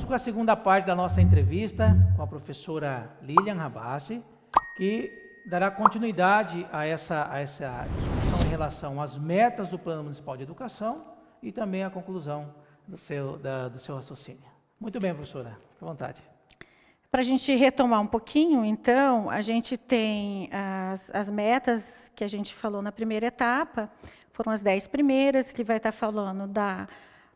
com a segunda parte da nossa entrevista com a professora Lilian Rabassi, que dará continuidade a essa discussão em relação às metas do Plano Municipal de Educação e também a conclusão do seu raciocínio. Muito bem, professora, fique à vontade. Para a gente retomar um pouquinho, então, a gente tem as metas que a gente falou na primeira etapa, foram as 10 primeiras, que vai estar falando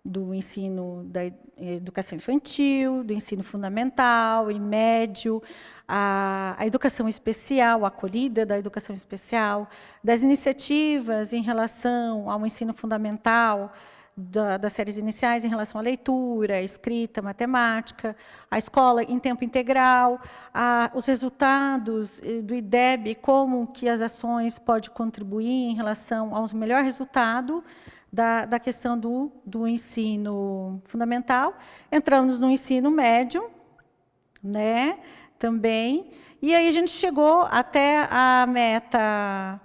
do ensino da educação infantil, do ensino fundamental e médio, a educação especial, a acolhida da educação especial, das iniciativas em relação ao ensino fundamental, das séries iniciais em relação à leitura, escrita, matemática, a escola em tempo integral, os resultados do IDEB, como que as ações podem contribuir em relação ao melhor resultado da questão do ensino fundamental. Entramos no ensino médio, né, também, e aí a gente chegou até a meta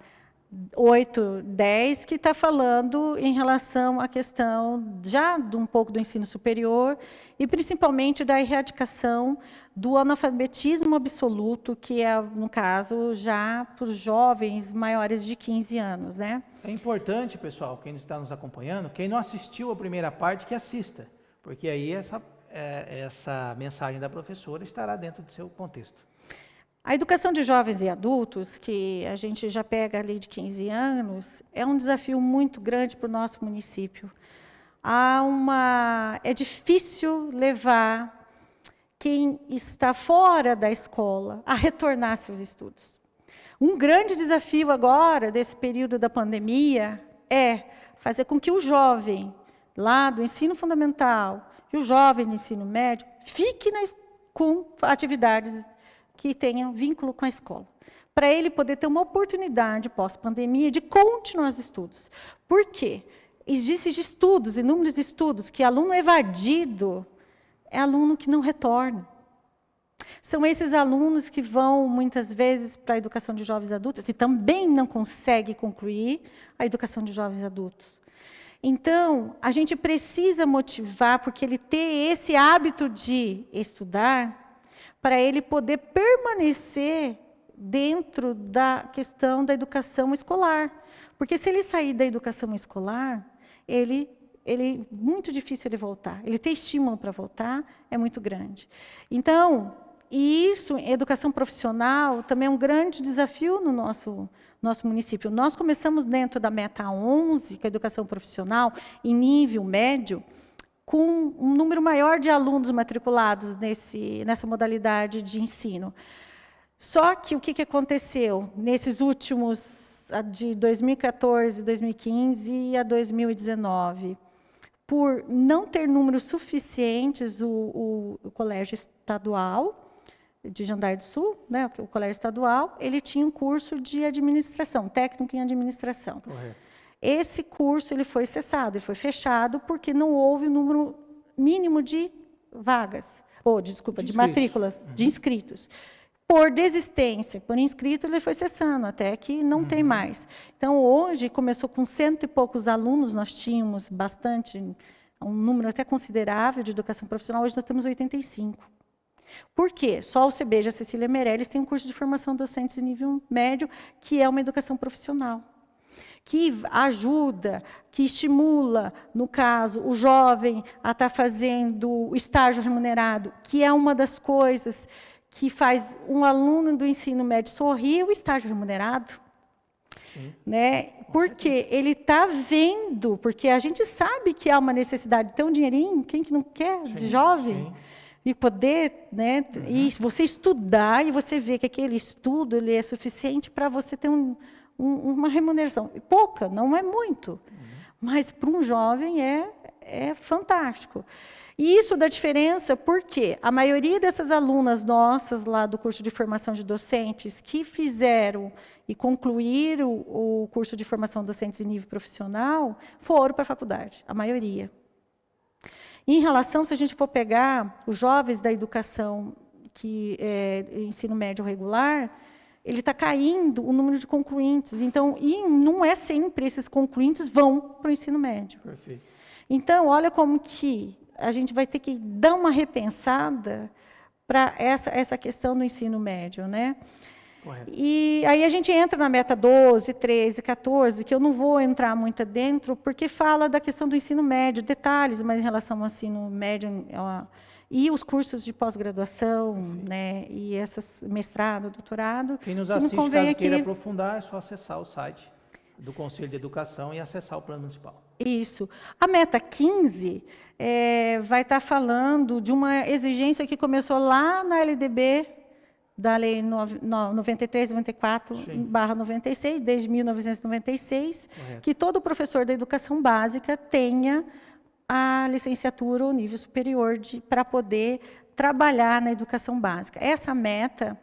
8, 10, que está falando em relação à questão já de um pouco do ensino superior e principalmente da erradicação do analfabetismo absoluto, que é, no caso, já para os jovens maiores de 15 anos, né? É importante, pessoal, quem está nos acompanhando, quem não assistiu a primeira parte, que assista, porque aí essa mensagem da professora estará dentro do seu contexto. A educação de jovens e adultos, que a gente já pega ali de 15 anos, é um desafio muito grande para o nosso município. É difícil levar quem está fora da escola a retornar seus estudos. Um grande desafio agora, desse período da pandemia, é fazer com que o jovem lá do ensino fundamental e o jovem do ensino médio fique com atividades que tenham vínculo com a escola, para ele poder ter uma oportunidade pós-pandemia de continuar os estudos. Por quê? Existem estudos, inúmeros estudos, que aluno evadido é aluno que não retorna. São esses alunos que vão, muitas vezes, para a educação de jovens adultos e também não conseguem concluir a educação de jovens adultos. Então, a gente precisa motivar, porque ele ter esse hábito de estudar, para ele poder permanecer dentro da questão da educação escolar. Porque se ele sair da educação escolar, muito difícil ele voltar. Ele ter estímulo para voltar é muito grande. Então, isso, educação profissional, também é um grande desafio no nosso município. Nós começamos dentro da meta 11, que é a educação profissional, em nível médio, com um número maior de alunos matriculados nessa modalidade de ensino. Só que o que aconteceu nesses últimos, de 2014, 2015 e a 2019? Por não ter números suficientes, o colégio estadual de Jandaia do Sul, né, o colégio estadual, ele tinha um curso de administração, técnico em administração. Correto. Esse curso ele foi cessado, ele foi fechado, porque não houve o número mínimo de vagas, de matrículas, de inscritos. Por desistência, por inscrito, ele foi cessando, até que não tem mais. Então, hoje, começou com 100 e poucos alunos, nós tínhamos bastante, um número até considerável de educação profissional, hoje nós temos 85. Por quê? Só o CBJ Cecília Meirelles tem um curso de formação docentes em nível médio, que é uma educação profissional, que ajuda, que estimula, no caso, o jovem a estar fazendo o estágio remunerado, que é uma das coisas que faz um aluno do ensino médio sorrir, o estágio remunerado. Né? Porque ele está vendo, porque a gente sabe que há uma necessidade de ter um dinheirinho, quem que não quer, de jovem? E poder, né? E você estudar, e você vê que aquele estudo ele é suficiente para você ter uma remuneração. Pouca, não é muito, mas para um jovem é fantástico. E isso dá diferença porque a maioria dessas alunas nossas lá do curso de formação de docentes que fizeram e concluíram o curso de formação de docentes em nível profissional foram para a faculdade, a maioria. Em relação, se a gente for pegar os jovens da educação que é ensino médio regular, ele está caindo o número de concluintes. Então, e não é sempre esses concluintes vão para o ensino médio. Perfeito. Então, olha como que a gente vai ter que dar uma repensada para essa questão do ensino médio, né? Correto. E aí a gente entra na meta 12, 13, 14, que eu não vou entrar muito dentro, porque fala da questão do ensino médio, detalhes, mas em relação ao ensino médio e os cursos de pós-graduação, né, e essas mestrado, doutorado. Quem nos que não assiste, convém caso queira aqui. aprofundar, é só acessar o site do Conselho de Educação e acessar o Plano Municipal. Isso. A meta 15 vai estar falando de uma exigência que começou lá na LDB, da Lei 93/94/96, desde 1996, Correto. que todo professor da educação básica tenha a licenciatura ou nível superior para poder trabalhar na educação básica. Essa meta,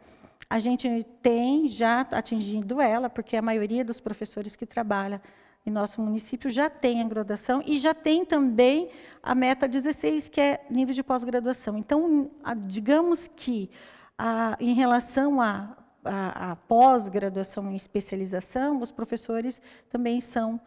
a gente tem já atingido ela, porque a maioria dos professores que trabalham em nosso município já tem a graduação e já tem também a meta 16, que é nível de pós-graduação. Então, digamos que, em relação à pós-graduação e especialização, os professores também são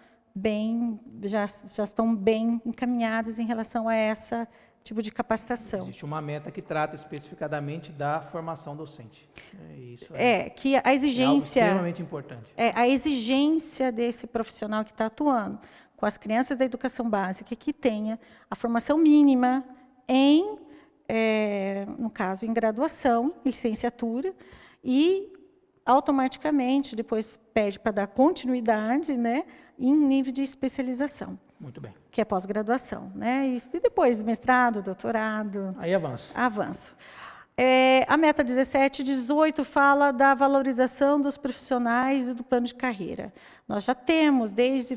já estão bem encaminhados em relação a esse tipo de capacitação. Existe uma meta que trata especificadamente da formação docente. Isso que a exigência... É algo extremamente importante. A exigência desse profissional que está atuando com as crianças da educação básica, que tenha a formação mínima no caso, em graduação, licenciatura, e automaticamente depois pede para dar continuidade, né, em nível de especialização. Muito bem. Que é pós-graduação, né? E depois mestrado, doutorado. Aí avanço. Avanço. A meta 17 e 18 fala da valorização dos profissionais e do plano de carreira. Nós já temos,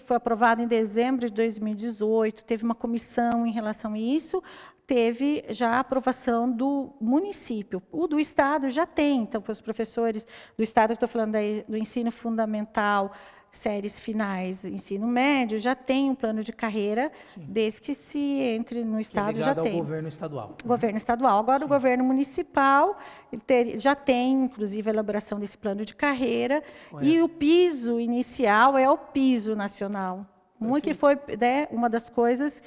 foi aprovado em dezembro de 2018, teve uma comissão em relação a isso, teve já a aprovação do município. O do Estado já tem, então, para os professores do Estado, estou falando aí do ensino fundamental, séries finais, ensino médio, já tem um plano de carreira, sim, desde que se entre no Estado, já tem. Ao governo estadual. Governo estadual. Agora, sim, o governo municipal já tem, inclusive, a elaboração desse plano de carreira, e o piso inicial é o piso nacional. Uma que foi, né, uma das coisas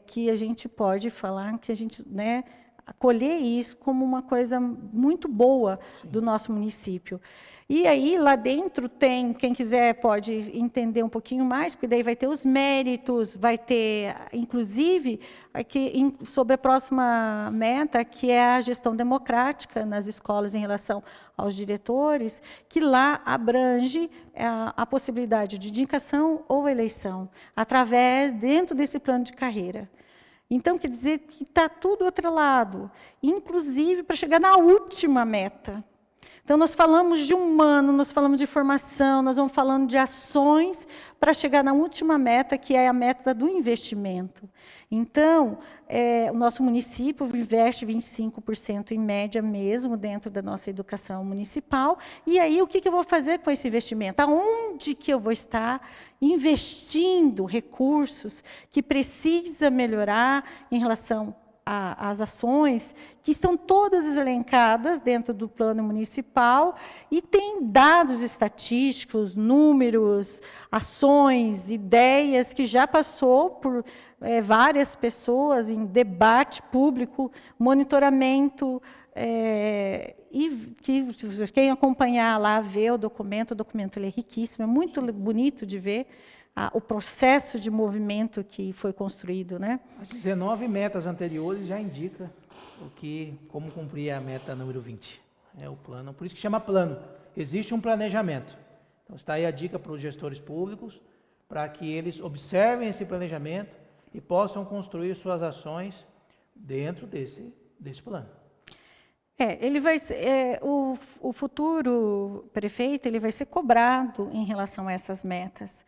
que a gente pode falar, que a gente, né, acolher isso como uma coisa muito boa, sim, do nosso município. E aí, lá dentro, tem, quem quiser pode entender um pouquinho mais, porque daí vai ter os méritos, vai ter, inclusive, aqui, sobre a próxima meta, que é a gestão democrática nas escolas em relação aos diretores, que lá abrange a possibilidade de indicação ou eleição, dentro desse plano de carreira. Então, quer dizer que está tudo atrelado, inclusive para chegar na última meta. Então, nós falamos de humano, nós falamos de formação, nós vamos falando de ações para chegar na última meta, que é a meta do investimento. Então, o nosso município investe 25% em média mesmo dentro da nossa educação municipal. E aí, o que eu vou fazer com esse investimento? Aonde que eu vou estar investindo recursos que precisa melhorar em relação as ações, que estão todas elencadas dentro do plano municipal, e tem dados estatísticos, números, ações, ideias, que já passou por várias pessoas em debate público, monitoramento, e quem acompanhar lá, vê o documento ele é riquíssimo, é muito bonito de ver o processo de movimento que foi construído, né? As 19 metas anteriores já indica como cumprir a meta número 20. É o plano, por isso que chama plano. Existe um planejamento. Então, está aí a dica para os gestores públicos, para que eles observem esse planejamento e possam construir suas ações dentro desse plano. Ele vai ser, o futuro prefeito ele vai ser cobrado em relação a essas metas.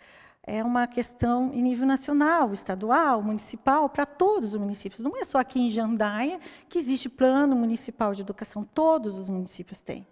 É uma questão em nível nacional, estadual, municipal, para todos os municípios. Não é só aqui em Jandaia que existe plano municipal de educação, todos os municípios têm.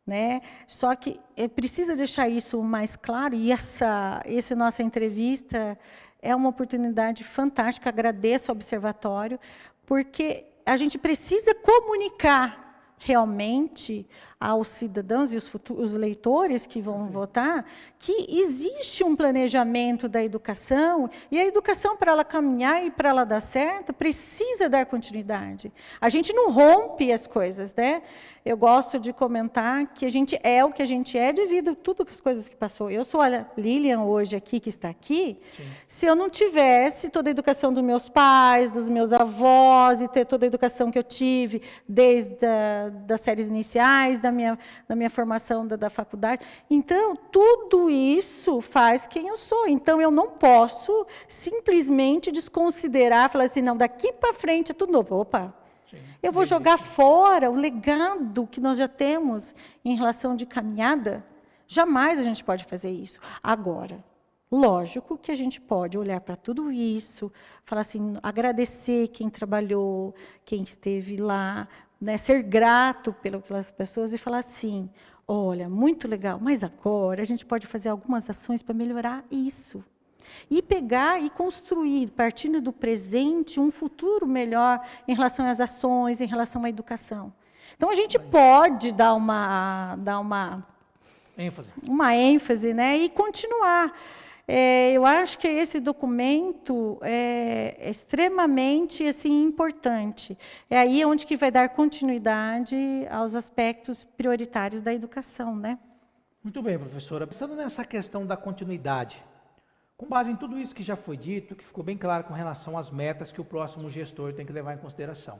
Né? Só que precisa deixar isso mais claro, e essa nossa entrevista é uma oportunidade fantástica, agradeço ao Observatório, porque a gente precisa comunicar realmente aos cidadãos e os leitores que vão votar que existe um planejamento da educação, e a educação, para ela caminhar e para ela dar certo, precisa dar continuidade. A gente não rompe as coisas, né? Eu gosto de comentar que a gente é o que a gente é devido a tudo as coisas que passou. Eu sou a Lilian hoje aqui, que está aqui. Sim. Se eu não tivesse toda a educação dos meus pais, dos meus avós, e ter toda a educação que eu tive desde das séries iniciais, da minha formação da faculdade. Então, tudo isso faz quem eu sou. Então, eu não posso simplesmente desconsiderar, falar assim, não, daqui para frente é tudo novo. Opa, sim, eu vou jogar fora o legado que nós já temos em relação de caminhada. Jamais a gente pode fazer isso. Agora, lógico que a gente pode olhar para tudo isso, falar assim, agradecer quem trabalhou, quem esteve lá, né, ser grato pelas pessoas e falar assim, olha, muito legal, mas agora a gente pode fazer algumas ações para melhorar isso. E pegar e construir, partindo do presente, um futuro melhor em relação às ações, em relação à educação. Então, a gente pode dar uma ênfase, né, e continuar. Eu acho que esse documento é extremamente assim, importante. É aí onde que vai dar continuidade aos aspectos prioritários da educação, né? Muito bem, professora. Pensando nessa questão da continuidade, com base em tudo isso que já foi dito, que ficou bem claro com relação às metas que o próximo gestor tem que levar em consideração.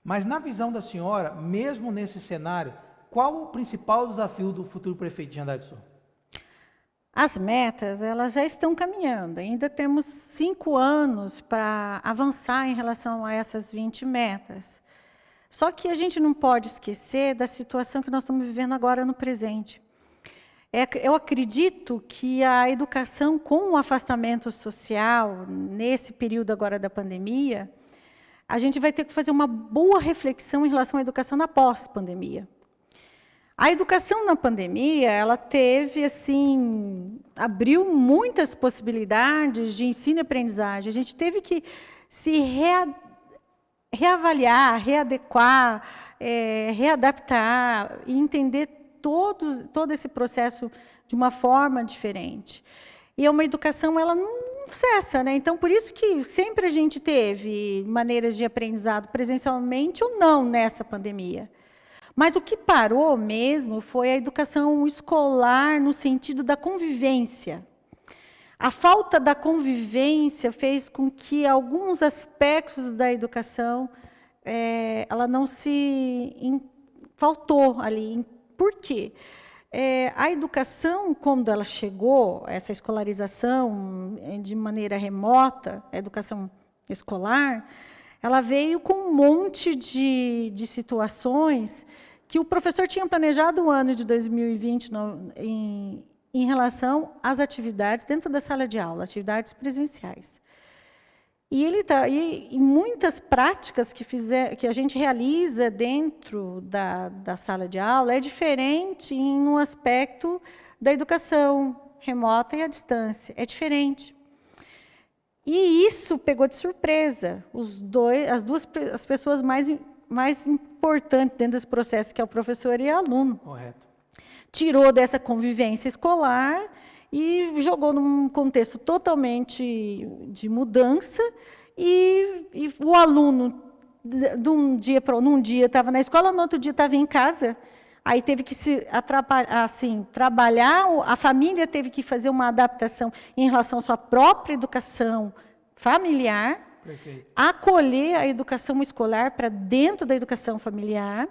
Mas na visão da senhora, mesmo nesse cenário, qual o principal desafio do futuro prefeito de Jandai do Sul? As metas, elas já estão caminhando. Ainda temos 5 anos para avançar em relação a essas 20 metas. Só que a gente não pode esquecer da situação que nós estamos vivendo agora no presente. Eu acredito que a educação, com o afastamento social, nesse período agora da pandemia, a gente vai ter que fazer uma boa reflexão em relação à educação na pós-pandemia. A educação na pandemia, ela teve, assim, abriu muitas possibilidades de ensino e aprendizagem. A gente teve que se reavaliar, readequar, readaptar e entender todo esse processo de uma forma diferente. E uma educação, ela não cessa, né? Então, por isso que sempre a gente teve maneiras de aprendizado presencialmente ou não nessa pandemia. Mas o que parou mesmo foi a educação escolar no sentido da convivência. A falta da convivência fez com que alguns aspectos da educação, ela não faltou ali. Por quê? A educação, quando ela chegou, essa escolarização de maneira remota, a educação escolar, ela veio com um monte de situações que o professor tinha planejado o ano de 2020 em relação às atividades dentro da sala de aula, atividades presenciais. E muitas práticas que a gente realiza dentro da sala de aula é diferente no aspecto da educação remota e à distância, é diferente. E isso pegou de surpresa as pessoas mais importantes dentro desse processo, que é o professor e o aluno. Correto. Tirou dessa convivência escolar e jogou num contexto totalmente de mudança, e o aluno, num dia estava na escola, no outro dia estava em casa. Aí teve que trabalhar, a família teve que fazer uma adaptação em relação à sua própria educação familiar, perfeito, acolher a educação escolar para dentro da educação familiar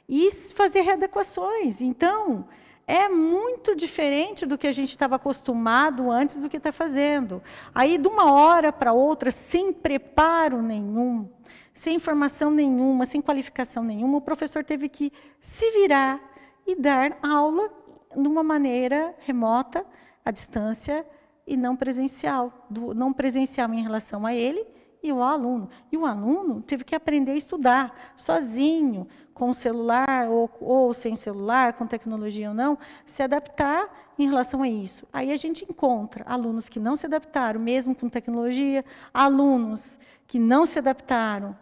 e fazer readequações. Então, é muito diferente do que a gente estava acostumado antes do que está fazendo. Aí, de uma hora para outra, sem preparo nenhum, sem informação nenhuma, sem qualificação nenhuma, o professor teve que se virar e dar aula de uma maneira remota, à distância, e não presencial. Não presencial em relação a ele e ao aluno. E o aluno teve que aprender a estudar sozinho, com o celular ou sem celular, com tecnologia ou não, se adaptar em relação a isso. Aí a gente encontra alunos que não se adaptaram, mesmo com tecnologia, alunos que não se adaptaram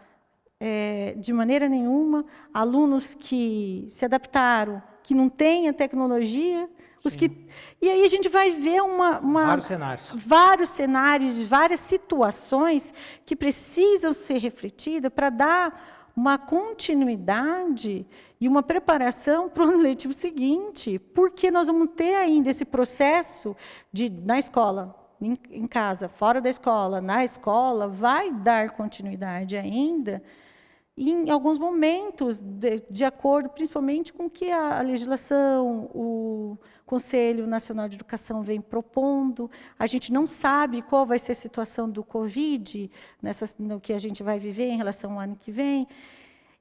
de maneira nenhuma, alunos que se adaptaram, que não têm a tecnologia, e aí a gente vai ver vários cenários, várias situações que precisam ser refletidas para dar uma continuidade e uma preparação para o ano letivo seguinte, porque nós vamos ter ainda esse processo na escola, em casa, fora da escola, na escola, vai dar continuidade ainda, em alguns momentos, de acordo principalmente com o que a legislação, o Conselho Nacional de Educação vem propondo. A gente não sabe qual vai ser a situação do Covid, no que a gente vai viver em relação ao ano que vem,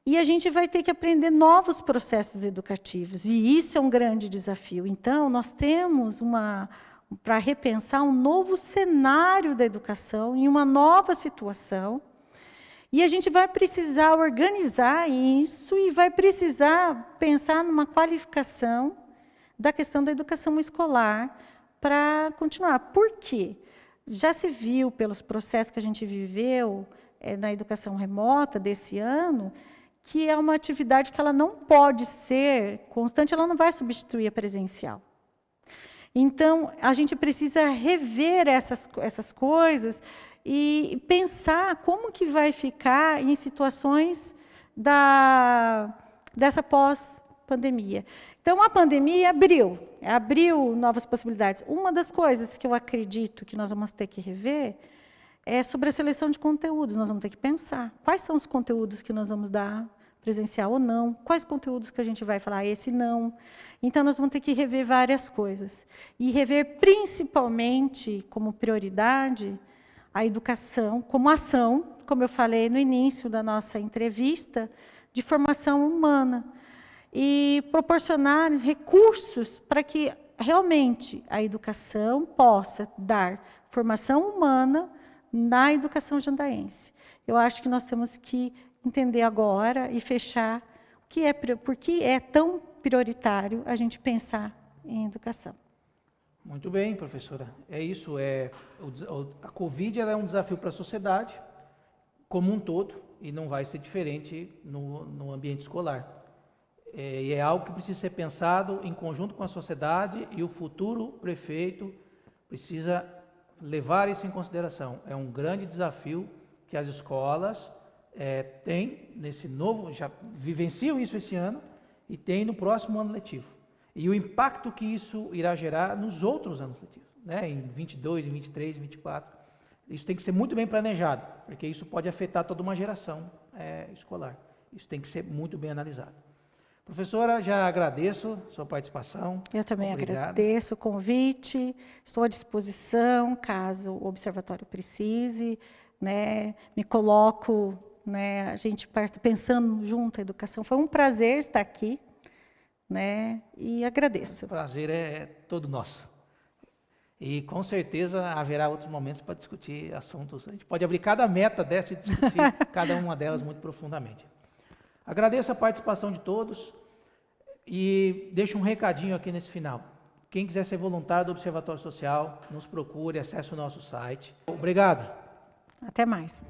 e a gente vai ter que aprender novos processos educativos, e isso é um grande desafio. Então, nós temos para repensar um novo cenário da educação, em uma nova situação, e a gente vai precisar organizar isso e vai precisar pensar numa qualificação da questão da educação escolar para continuar. Por quê? Já se viu pelos processos que a gente viveu na educação remota desse ano, que é uma atividade que ela não pode ser constante, ela não vai substituir a presencial. Então, a gente precisa rever essas coisas e pensar como que vai ficar em situações dessa pós-pandemia. Então, a pandemia abriu novas possibilidades. Uma das coisas que eu acredito que nós vamos ter que rever é sobre a seleção de conteúdos. Nós vamos ter que pensar quais são os conteúdos que nós vamos dar, presencial ou não, quais conteúdos que a gente vai falar, esse não. Então, nós vamos ter que rever várias coisas. E rever principalmente, como prioridade, a educação como ação, como eu falei no início da nossa entrevista, de formação humana. E proporcionar recursos para que realmente a educação possa dar formação humana na educação jandaense. Eu acho que nós temos que entender agora e fechar por que é tão prioritário a gente pensar em educação. Muito bem, professora. É isso. A Covid é um desafio para a sociedade como um todo e não vai ser diferente no ambiente escolar. E é algo que precisa ser pensado em conjunto com a sociedade e o futuro prefeito precisa levar isso em consideração. É um grande desafio que as escolas têm nesse novo, já vivenciam isso esse ano e tem no próximo ano letivo. E o impacto que isso irá gerar nos outros anos letivos, né? Em 22, em 23, em 24. Isso tem que ser muito bem planejado, porque isso pode afetar toda uma geração escolar. Isso tem que ser muito bem analisado. Professora, já agradeço a sua participação. Eu também agradeço o convite, estou à disposição, caso o Observatório precise, né, me coloco, né, a gente pensando junto a educação. Foi um prazer estar aqui, né, e agradeço. O prazer é todo nosso. E com certeza haverá outros momentos para discutir assuntos. A gente pode abrir cada meta dessa e discutir cada uma delas muito profundamente. Agradeço a participação de todos e deixo um recadinho aqui nesse final. Quem quiser ser voluntário do Observatório Social, nos procure, acesse o nosso site. Obrigado. Até mais.